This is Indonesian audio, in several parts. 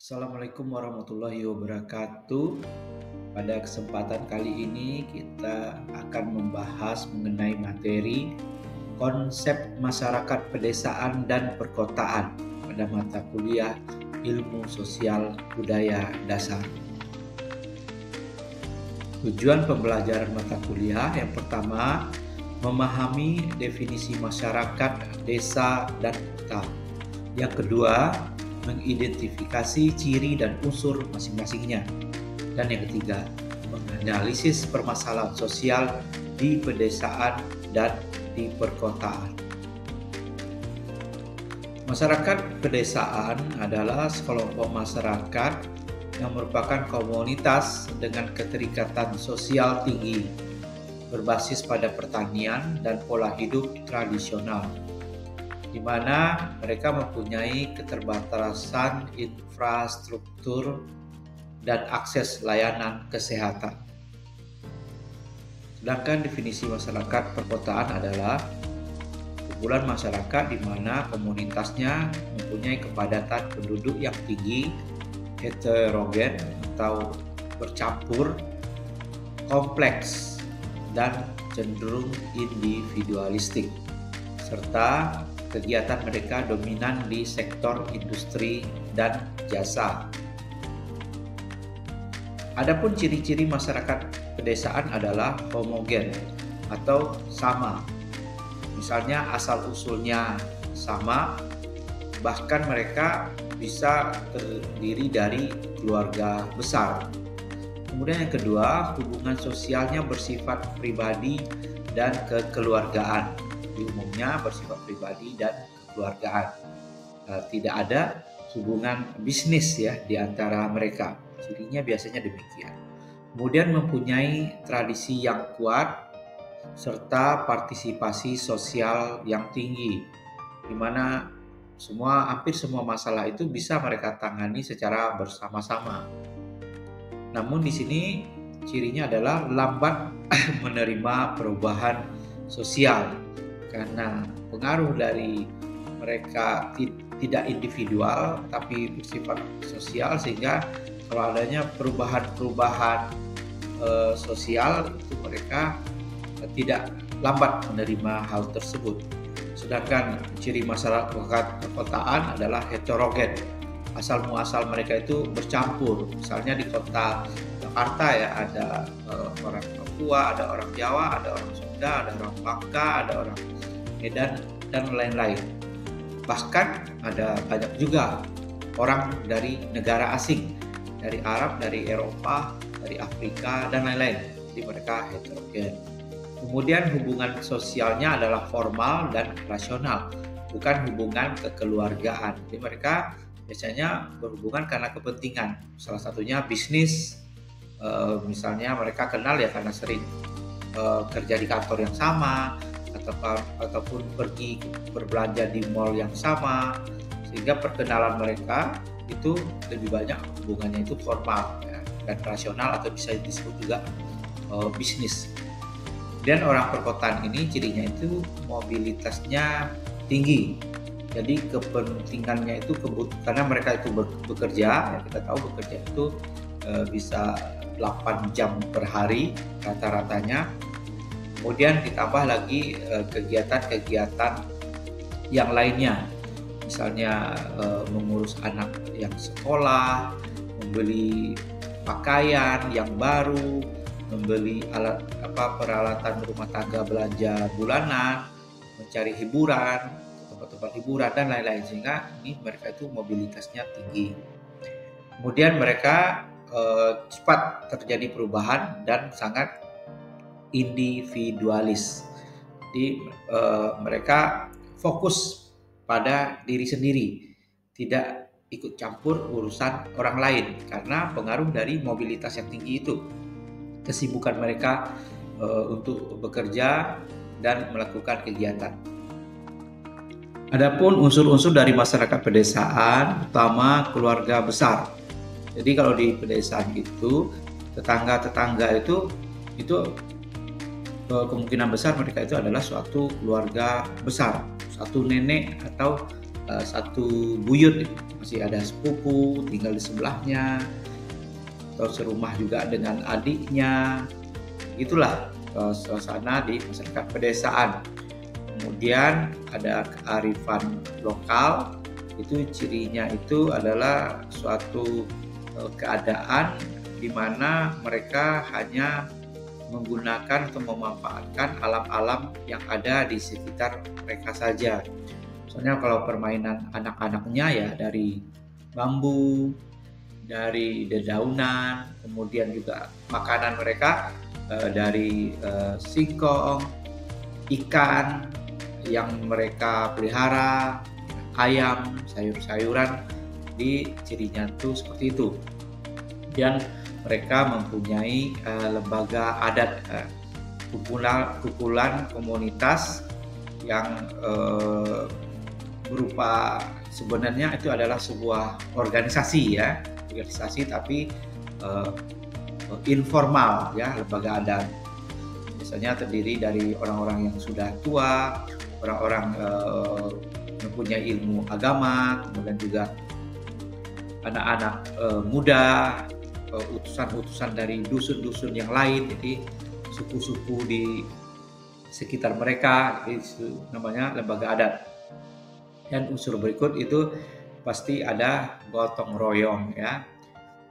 Assalamualaikum warahmatullahi wabarakatuh. Pada kesempatan kali ini kita akan membahas mengenai materi konsep masyarakat pedesaan dan perkotaan pada mata kuliah Ilmu Sosial Budaya Dasar. Tujuan pembelajaran mata kuliah yang pertama, memahami definisi masyarakat, desa, dan kota. Yang kedua, mengidentifikasi ciri dan unsur masing-masingnya. Dan yang ketiga, menganalisis permasalahan sosial di pedesaan dan di perkotaan. Masyarakat pedesaan adalah sekelompok masyarakat yang merupakan komunitas dengan keterikatan sosial tinggi, berbasis pada pertanian dan pola hidup tradisional, di mana mereka mempunyai keterbatasan infrastruktur dan akses layanan kesehatan. Sedangkan definisi masyarakat perkotaan adalah kumpulan masyarakat di mana komunitasnya mempunyai kepadatan penduduk yang tinggi, heterogen atau bercampur, kompleks, dan cenderung individualistik, serta kegiatan mereka dominan di sektor industri dan jasa. Adapun ciri-ciri masyarakat pedesaan adalah homogen atau sama. Misalnya asal-usulnya sama, bahkan mereka bisa terdiri dari keluarga besar. Kemudian yang kedua, hubungan sosialnya bersifat pribadi dan kekeluargaan. Umumnya bersifat pribadi dan kekeluargaan. Tidak ada hubungan bisnis ya di antara mereka. Cirinya biasanya demikian. Kemudian mempunyai tradisi yang kuat serta partisipasi sosial yang tinggi, di mana hampir semua masalah itu bisa mereka tangani secara bersama-sama. Namun di sini cirinya adalah lambat menerima perubahan sosial karena pengaruh dari mereka tidak individual tapi bersifat sosial, sehingga kalau adanya perubahan sosial itu mereka tidak lambat menerima hal tersebut. Sedangkan ciri masyarakat perkotaan adalah heterogen. Asal muasal mereka itu bercampur. Misalnya di kota Jakarta ya ada orang Papua, ada orang Jawa, ada orang Sunda, ada orang Bangka, ada orang Medan, dan lain-lain. Bahkan ada banyak juga orang dari negara asing, dari Arab, dari Eropa, dari Afrika, dan lain-lain. Jadi mereka heterogen. Kemudian hubungan sosialnya adalah formal dan rasional, bukan hubungan kekeluargaan. Jadi mereka biasanya berhubungan karena kepentingan. Salah satunya bisnis, misalnya mereka kenal ya karena sering kerja di kantor yang sama, ataupun pergi berbelanja di mall yang sama, sehingga perkenalan mereka itu lebih banyak hubungannya itu formal ya, dan rasional, atau bisa disebut juga bisnis. Dan orang perkotaan ini cirinya itu mobilitasnya tinggi. Jadi kepentingannya itu karena mereka itu bekerja, ya kita tahu bekerja itu bisa 8 jam per hari rata-ratanya. Kemudian ditambah lagi kegiatan-kegiatan yang lainnya, misalnya mengurus anak yang sekolah, membeli pakaian yang baru, membeli peralatan rumah tangga, belanja bulanan, mencari hiburan, tempat-tempat hiburan, dan lain-lain, sehingga ini mereka itu mobilitasnya tinggi. Kemudian mereka cepat terjadi perubahan dan sangat individualis. Jadi mereka fokus pada diri sendiri, tidak ikut campur urusan orang lain karena pengaruh dari mobilitas yang tinggi itu. Kesibukan mereka untuk bekerja dan melakukan kegiatan. Adapun unsur-unsur dari masyarakat pedesaan, pertama keluarga besar. Jadi kalau di pedesaan itu tetangga-tetangga itu kemungkinan besar mereka itu adalah suatu keluarga besar, satu nenek atau satu buyut, masih ada sepupu tinggal di sebelahnya, atau serumah juga dengan adiknya. Itulah suasana di masyarakat pedesaan. Kemudian ada kearifan lokal, itu cirinya itu adalah suatu keadaan di mana mereka hanya menggunakan atau memanfaatkan alam-alam yang ada di sekitar mereka saja. Soalnya kalau permainan anak-anaknya ya dari bambu, dari dedaunan, kemudian juga makanan mereka dari singkong, ikan yang mereka pelihara, ayam, sayur-sayuran, di cirinya itu seperti itu. Dan mereka mempunyai lembaga adat, kumpulan komunitas yang berupa, sebenarnya itu adalah sebuah organisasi ya, tapi informal ya, lembaga adat. Biasanya terdiri dari orang-orang yang sudah tua, orang-orang mempunyai ilmu agama, kemudian juga anak-anak muda, utusan-utusan dari dusun-dusun yang lain, jadi suku-suku di sekitar mereka, itu namanya lembaga adat. Dan unsur berikut itu pasti ada gotong royong ya.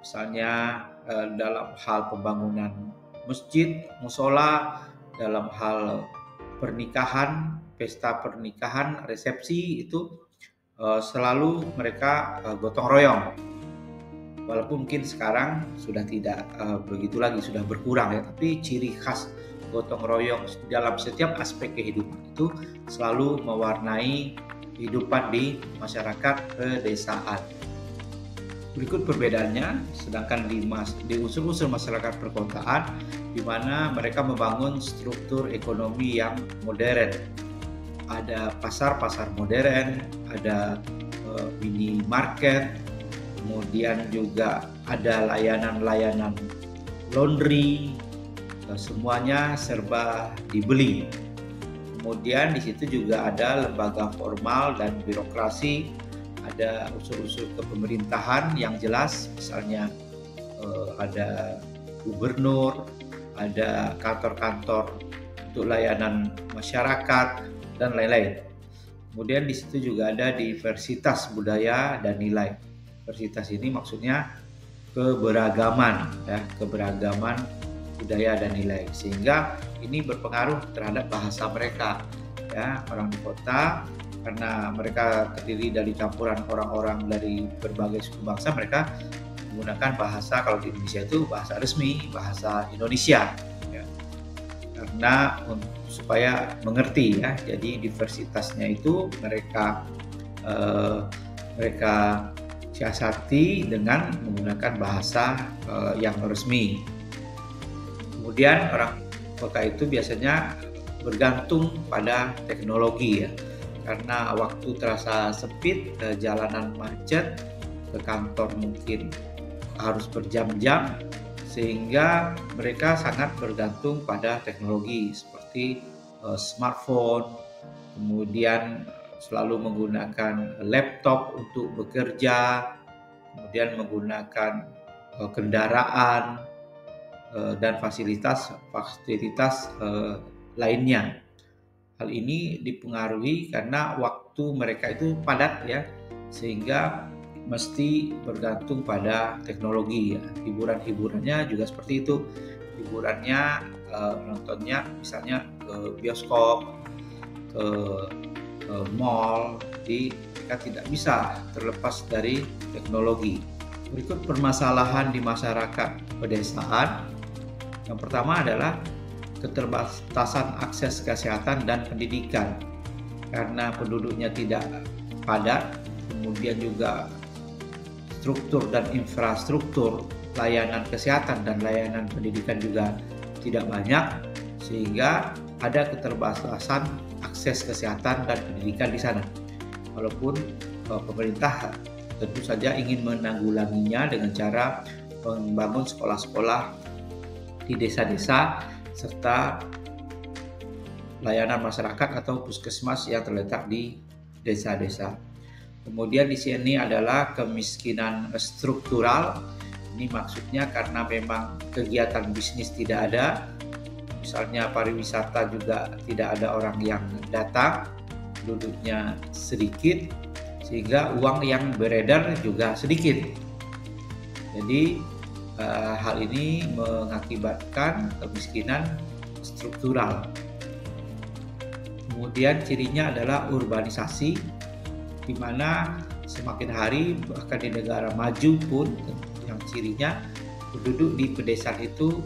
Misalnya dalam hal pembangunan masjid, musola, dalam hal pernikahan, pesta pernikahan, resepsi, itu selalu mereka gotong royong. Walaupun mungkin sekarang sudah tidak begitu lagi, sudah berkurang ya, tapi ciri khas gotong royong dalam setiap aspek kehidupan itu selalu mewarnai kehidupan di masyarakat pedesaan. Berikut perbedaannya, sedangkan di unsur-unsur masyarakat perkotaan, di mana mereka membangun struktur ekonomi yang modern. Ada pasar-pasar modern, ada minimarket, kemudian juga ada layanan-layanan laundry, semuanya serba dibeli. Kemudian di situ juga ada lembaga formal dan birokrasi, ada unsur-unsur kepemerintahan yang jelas, misalnya ada gubernur, ada kantor-kantor untuk layanan masyarakat, dan lain-lain. Kemudian di situ juga ada diversitas budaya dan nilai. Diversitas ini maksudnya keberagaman, ya, keberagaman budaya dan nilai, sehingga ini berpengaruh terhadap bahasa mereka ya. Orang di kota, karena mereka terdiri dari campuran orang-orang dari berbagai suku bangsa, mereka menggunakan bahasa, kalau di Indonesia itu bahasa resmi, bahasa Indonesia ya, karena supaya mengerti ya. Jadi diversitasnya itu mereka siasati dengan menggunakan bahasa yang resmi. Kemudian orang kota itu biasanya bergantung pada teknologi ya, karena waktu terasa sempit, jalanan macet, ke kantor mungkin harus berjam-jam, sehingga mereka sangat bergantung pada teknologi seperti smartphone, kemudian selalu menggunakan laptop untuk bekerja, kemudian menggunakan kendaraan dan fasilitas lainnya. Hal ini dipengaruhi karena waktu mereka itu padat ya, sehingga mesti bergantung pada teknologi ya. Hiburannya juga seperti itu. Hiburannya nontonnya misalnya ke bioskop, ke mall, jadi mereka tidak bisa terlepas dari teknologi. Berikut permasalahan di masyarakat pedesaan. Yang pertama adalah keterbatasan akses kesehatan dan pendidikan karena penduduknya tidak padat, kemudian juga struktur dan infrastruktur layanan kesehatan dan layanan pendidikan juga tidak banyak, sehingga ada keterbatasan akses kesehatan dan pendidikan di sana. Walaupun pemerintah tentu saja ingin menanggulanginya dengan cara membangun sekolah-sekolah di desa-desa serta layanan masyarakat atau puskesmas yang terletak di desa-desa. Kemudian di sini adalah kemiskinan struktural. Ini maksudnya karena memang kegiatan bisnis tidak ada, misalnya pariwisata juga tidak ada orang yang datang, penduduknya sedikit, sehingga uang yang beredar juga sedikit. Jadi hal ini mengakibatkan kemiskinan struktural. Kemudian cirinya adalah urbanisasi, di mana semakin hari bahkan di negara maju pun yang cirinya penduduk di pedesaan itu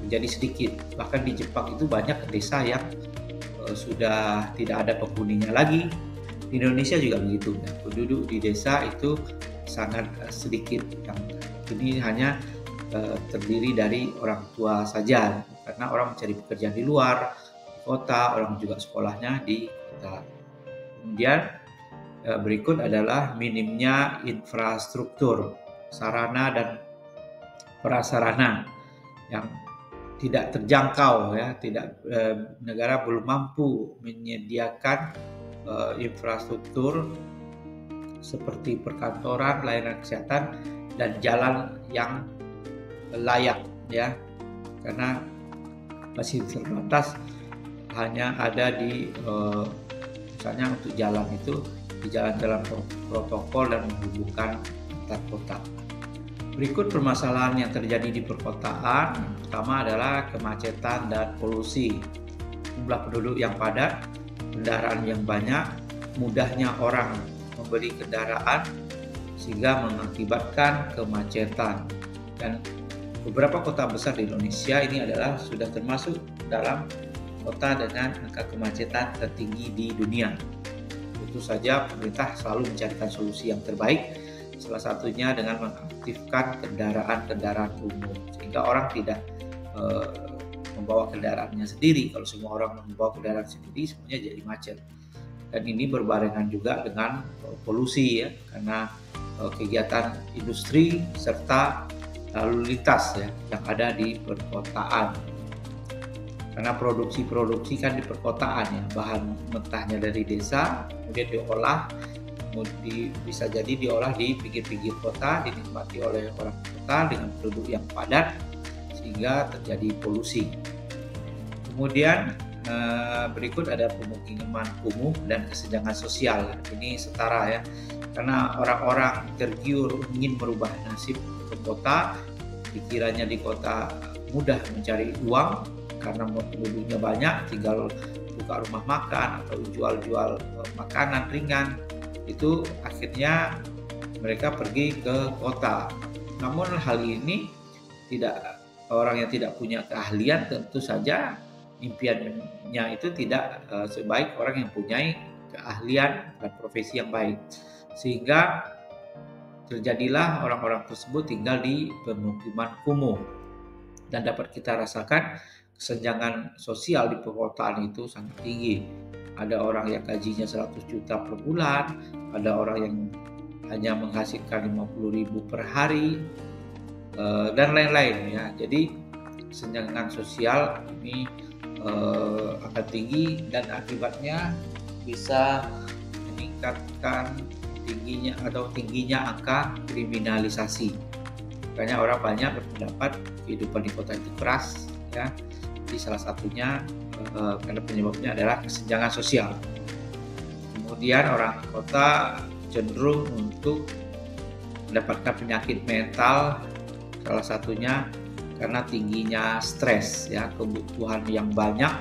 menjadi sedikit. Bahkan di Jepang itu banyak desa yang sudah tidak ada penghuninya lagi. Di Indonesia juga begitu. Penduduk di desa itu sangat sedikit. Yang ini hanya terdiri dari orang tua saja, karena orang mencari pekerjaan di luar kota, orang juga sekolahnya di kota. Kemudian berikut adalah minimnya infrastruktur, sarana dan prasarana yang tidak terjangkau, ya, negara belum mampu menyediakan infrastruktur seperti perkantoran, layanan kesehatan, dan jalan yang layak, ya, karena masih terbatas, hanya ada di misalnya untuk jalan itu di jalan-jalan protokol dan menghubungkan antar kota. Berikut permasalahan yang terjadi di perkotaan. Yang pertama adalah kemacetan dan polusi. Jumlah penduduk yang padat, kendaraan yang banyak, mudahnya orang membeli kendaraan sehingga mengakibatkan kemacetan. Dan beberapa kota besar di Indonesia ini adalah sudah termasuk dalam kota dengan angka kemacetan tertinggi di dunia. Tentu saja pemerintah selalu mencarikan solusi yang terbaik, salah satunya dengan mengaktifkan kendaraan-kendaraan umum, sehingga orang tidak membawa kendaraannya sendiri. Kalau semua orang membawa kendaraan sendiri, semuanya jadi macet. Dan ini berbarengan juga dengan polusi, ya, karena kegiatan industri serta lalu lintas, ya, yang ada di perkotaan. Karena produksi kan di perkotaan, ya, bahan mentahnya dari desa, kemudian diolah, bisa jadi diolah di pinggir-pinggir kota, dinikmati oleh orang kota dengan penduduk yang padat, sehingga terjadi polusi. Kemudian berikut ada pemukiman kumuh dan kesenjangan sosial. Ini setara, ya, karena orang-orang tergiur ingin merubah nasib ke kota, dikiranya di kota mudah mencari uang karena penduduknya banyak, tinggal buka rumah makan atau jual-jual makanan ringan. Itu akhirnya mereka pergi ke kota. Namun hal ini orang yang tidak punya keahlian, tentu saja impiannya itu tidak sebaik orang yang punya keahlian dan profesi yang baik, sehingga terjadilah orang-orang tersebut tinggal di pemukiman kumuh. Dan dapat kita rasakan kesenjangan sosial di perkotaan itu sangat tinggi. Ada orang yang gajinya 100 juta per bulan, ada orang yang hanya menghasilkan 50.000 per hari, dan lain-lain, ya. Jadi kesenjangan sosial ini akan tinggi dan akibatnya bisa meningkatkan tingginya angka kriminalisasi. Makanya orang banyak berpendapat kehidupan di kota itu keras, ya. Jadi salah satunya karena penyebabnya adalah kesenjangan sosial. Kemudian orang kota cenderung untuk mendapatkan penyakit mental, salah satunya karena tingginya stres, ya, kebutuhan yang banyak,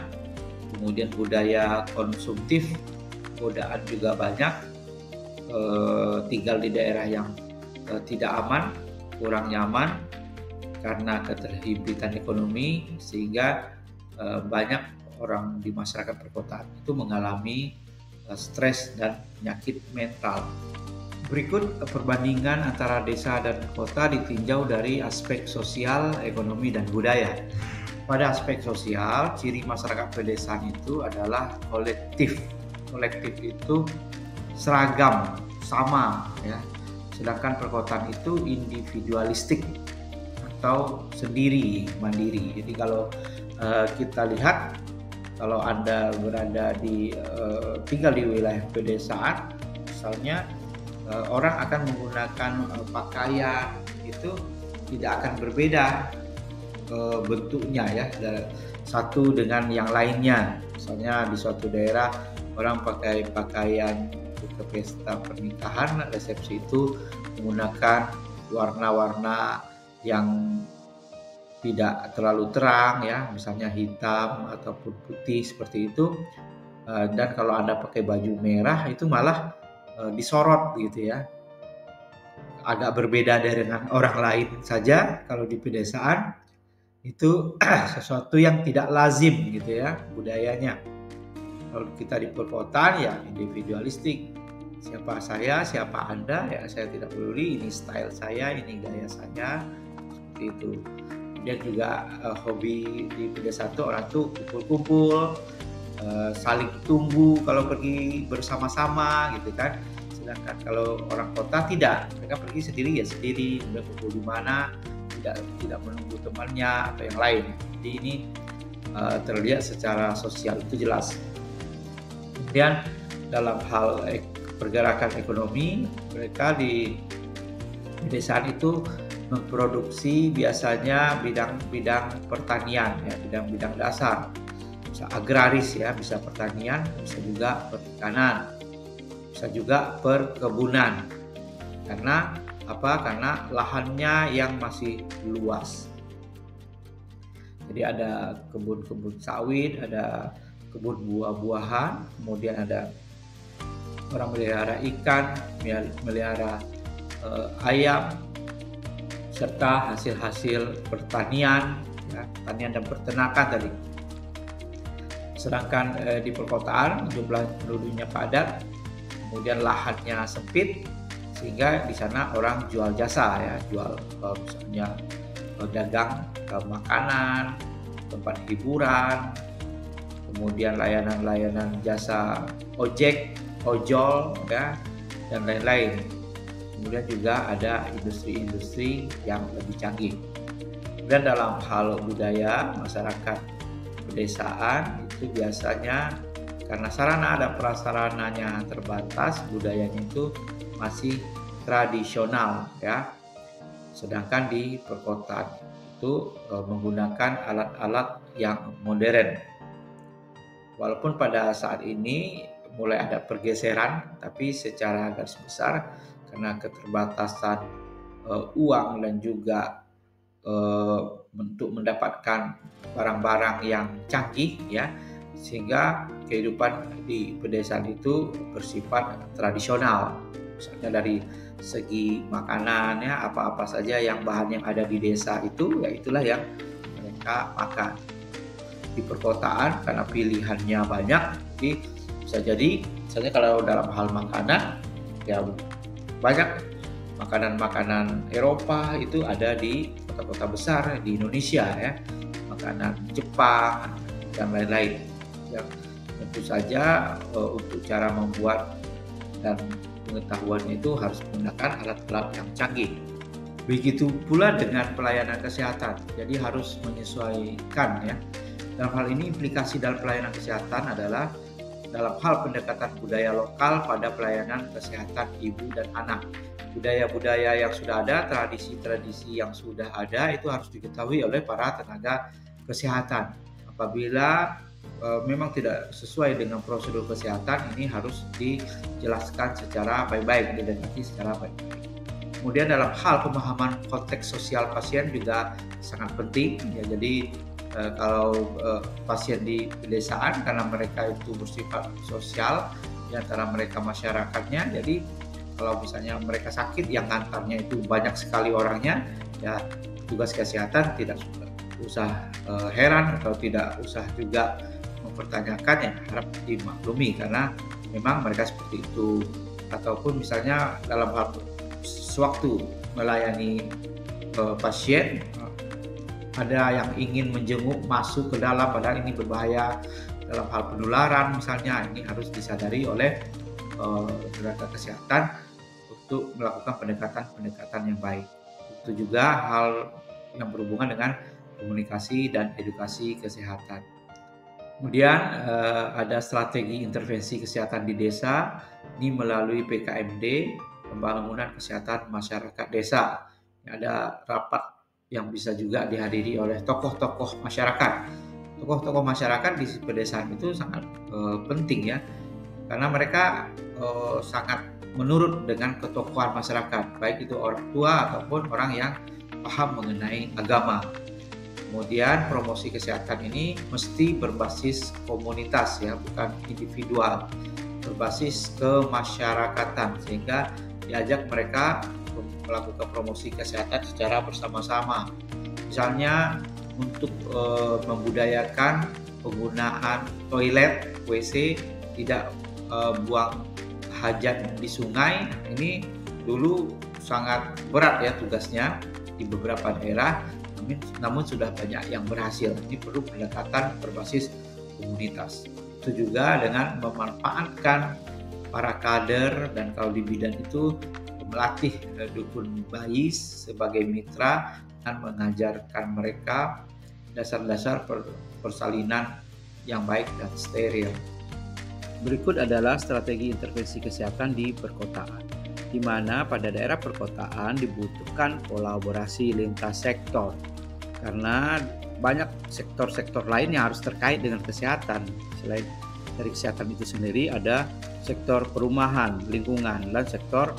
kemudian budaya konsumtif, godaan juga banyak, tinggal di daerah yang tidak aman, kurang nyaman karena keterhimpitan ekonomi, sehingga banyak orang di masyarakat perkotaan itu mengalami stres dan penyakit mental. Berikut perbandingan antara desa dan kota ditinjau dari aspek sosial, ekonomi, dan budaya. Pada aspek sosial, ciri masyarakat pedesaan itu adalah kolektif. Kolektif itu seragam, sama, ya. Sedangkan perkotaan itu individualistik atau sendiri, mandiri. Jadi kalau kita lihat, kalau Anda berada tinggal di wilayah pedesaan, misalnya orang akan menggunakan pakaian itu tidak akan berbeda bentuknya ya, satu dengan yang lainnya. Misalnya di suatu daerah orang pakai pakaian ke pesta pernikahan, resepsi itu menggunakan warna-warna yang tidak terlalu terang ya, misalnya hitam ataupun putih seperti itu. Dan kalau Anda pakai baju merah itu malah disorot gitu ya. Agak berbeda dengan orang lain saja kalau di pedesaan itu sesuatu yang tidak lazim gitu ya budayanya. Kalau kita di perkotaan ya individualistik. Siapa saya, siapa Anda, ya saya tidak peduli, ini style saya, ini gaya saya, seperti itu. Kemudian juga hobi di pedesaan itu orang tuh kumpul-kumpul, saling tunggu kalau pergi bersama-sama gitu kan. Sedangkan kalau orang kota tidak, mereka pergi sendiri ya sendiri, udah kumpul di mana, tidak menunggu temannya atau yang lain. Jadi ini terlihat secara sosial itu jelas. Kemudian dalam hal pergerakan ekonomi, mereka di pedesaan itu memproduksi biasanya bidang-bidang pertanian ya, bidang-bidang dasar, bisa agraris ya, bisa pertanian, bisa juga perikanan, bisa juga perkebunan. Karena apa? Karena lahannya yang masih luas. Jadi ada kebun-kebun sawit, ada kebun buah-buahan, kemudian ada orang melihara ikan, melihara ayam, serta hasil-hasil pertanian, ya, pertanian dan peternakan tadi. Sedangkan di perkotaan jumlah penduduknya padat, kemudian lahannya sempit, sehingga di sana orang jual jasa ya, jual misalnya dagang makanan, tempat hiburan, kemudian layanan-layanan jasa ojek, ojol ya, dan lain-lain. Kemudian juga ada industri-industri yang lebih canggih. Dan dalam hal budaya, masyarakat pedesaan itu biasanya karena sarana dan prasarananya terbatas, budayanya itu masih tradisional ya. Sedangkan di perkotaan itu menggunakan alat-alat yang modern. Walaupun pada saat ini mulai ada pergeseran, tapi secara garis besar karena keterbatasan uang dan juga untuk mendapatkan barang-barang yang canggih ya, sehingga kehidupan di pedesaan itu bersifat tradisional. Misalnya dari segi makanan ya, apa-apa saja yang bahan yang ada di desa itu ya itulah yang mereka makan. Di perkotaan karena pilihannya banyak, jadi bisa jadi misalnya kalau dalam hal makanan ya banyak makanan-makanan Eropa itu ada di kota-kota besar di Indonesia ya, makanan Jepang dan lain-lain. Ya, tentu saja untuk cara membuat dan pengetahuannya itu harus menggunakan alat-alat yang canggih. Begitu pula dengan pelayanan kesehatan, jadi harus menyesuaikan ya. Dalam hal ini implikasi dalam pelayanan kesehatan adalah dalam hal pendekatan budaya lokal pada pelayanan kesehatan ibu dan anak. Budaya-budaya yang sudah ada, tradisi-tradisi yang sudah ada itu harus diketahui oleh para tenaga kesehatan. Apabila memang tidak sesuai dengan prosedur kesehatan, ini harus dijelaskan secara baik-baik, didekati secara baik-baik. Kemudian dalam hal pemahaman konteks sosial pasien juga sangat penting ya. Jadi kalau pasien di pedesaan karena mereka itu bersifat sosial di antara mereka masyarakatnya, jadi kalau misalnya mereka sakit yang ngantarnya itu banyak sekali orangnya, ya tugas kesehatan tidak usah heran atau tidak usah juga mempertanyakan, ya harap dimaklumi karena memang mereka seperti itu. Ataupun misalnya dalam hal sewaktu melayani pasien, ada yang ingin menjenguk masuk ke dalam padahal ini berbahaya dalam hal penularan misalnya, ini harus disadari oleh tenaga kesehatan untuk melakukan pendekatan-pendekatan yang baik. Itu juga hal yang berhubungan dengan komunikasi dan edukasi kesehatan. Kemudian ada strategi intervensi kesehatan di desa, ini melalui PKMD pembangunan kesehatan masyarakat desa. Ada rapat yang bisa juga dihadiri oleh tokoh-tokoh masyarakat. Tokoh-tokoh masyarakat di pedesaan itu sangat penting ya, karena mereka sangat menurut dengan ketokohan masyarakat, baik itu orang tua ataupun orang yang paham mengenai agama. Kemudian promosi kesehatan ini mesti berbasis komunitas ya, bukan individual, berbasis kemasyarakatan, sehingga diajak mereka melakukan promosi kesehatan secara bersama-sama. Misalnya untuk membudayakan penggunaan toilet, WC, tidak buang hajat di sungai. Ini dulu sangat berat ya tugasnya di beberapa daerah, namun sudah banyak yang berhasil. Ini perlu pendekatan berbasis komunitas. Itu juga dengan memanfaatkan para kader, dan kalau di bidang itu melatih dukun bayis sebagai mitra dan mengajarkan mereka dasar-dasar persalinan yang baik dan steril. Berikut adalah strategi intervensi kesehatan di perkotaan, di mana pada daerah perkotaan dibutuhkan kolaborasi lintas sektor, karena banyak sektor-sektor lain yang harus terkait dengan kesehatan. Selain dari kesehatan itu sendiri, ada sektor perumahan, lingkungan, dan sektor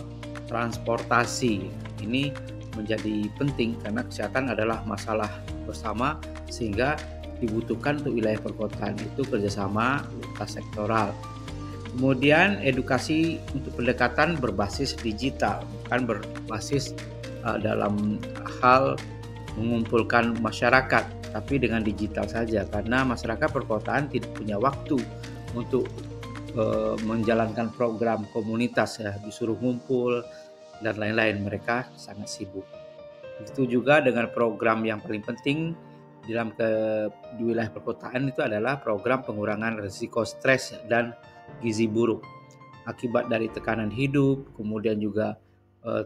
transportasi. Ini menjadi penting karena kesehatan adalah masalah bersama, sehingga dibutuhkan untuk wilayah perkotaan itu kerjasama lintas sektoral. Kemudian edukasi untuk pendekatan berbasis digital, bukan berbasis dalam hal mengumpulkan masyarakat, tapi dengan digital saja, karena masyarakat perkotaan tidak punya waktu untuk menjalankan program komunitas ya, disuruh ngumpul dan lain-lain, mereka sangat sibuk. Itu juga dengan program yang paling penting di wilayah perkotaan itu adalah program pengurangan risiko stres dan gizi buruk akibat dari tekanan hidup, kemudian juga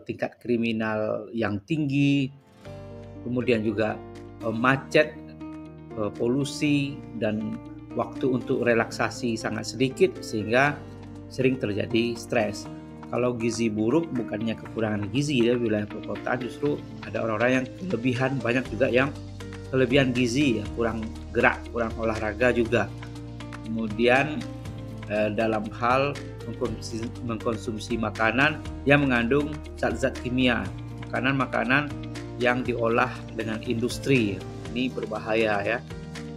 tingkat kriminal yang tinggi, kemudian juga macet, polusi, dan waktu untuk relaksasi sangat sedikit, sehingga sering terjadi stres. Kalau gizi buruk bukannya kekurangan gizi ya, wilayah perkotaan justru ada orang-orang yang kelebihan, banyak juga yang kelebihan gizi ya, kurang gerak, kurang olahraga juga. Kemudian dalam hal mengkonsumsi makanan yang mengandung zat-zat kimia, makanan yang diolah dengan industri, ini berbahaya ya,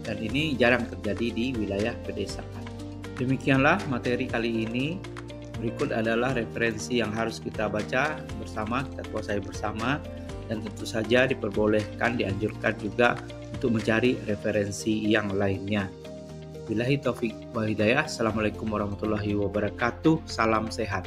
dan ini jarang terjadi di wilayah pedesaan. Demikianlah materi kali ini. Berikut adalah referensi yang harus kita baca bersama, kita kuasai bersama, dan tentu saja diperbolehkan, dianjurkan juga untuk mencari referensi yang lainnya. Billahi taufik wal hidayah. Assalamualaikum warahmatullahi wabarakatuh. Salam sehat.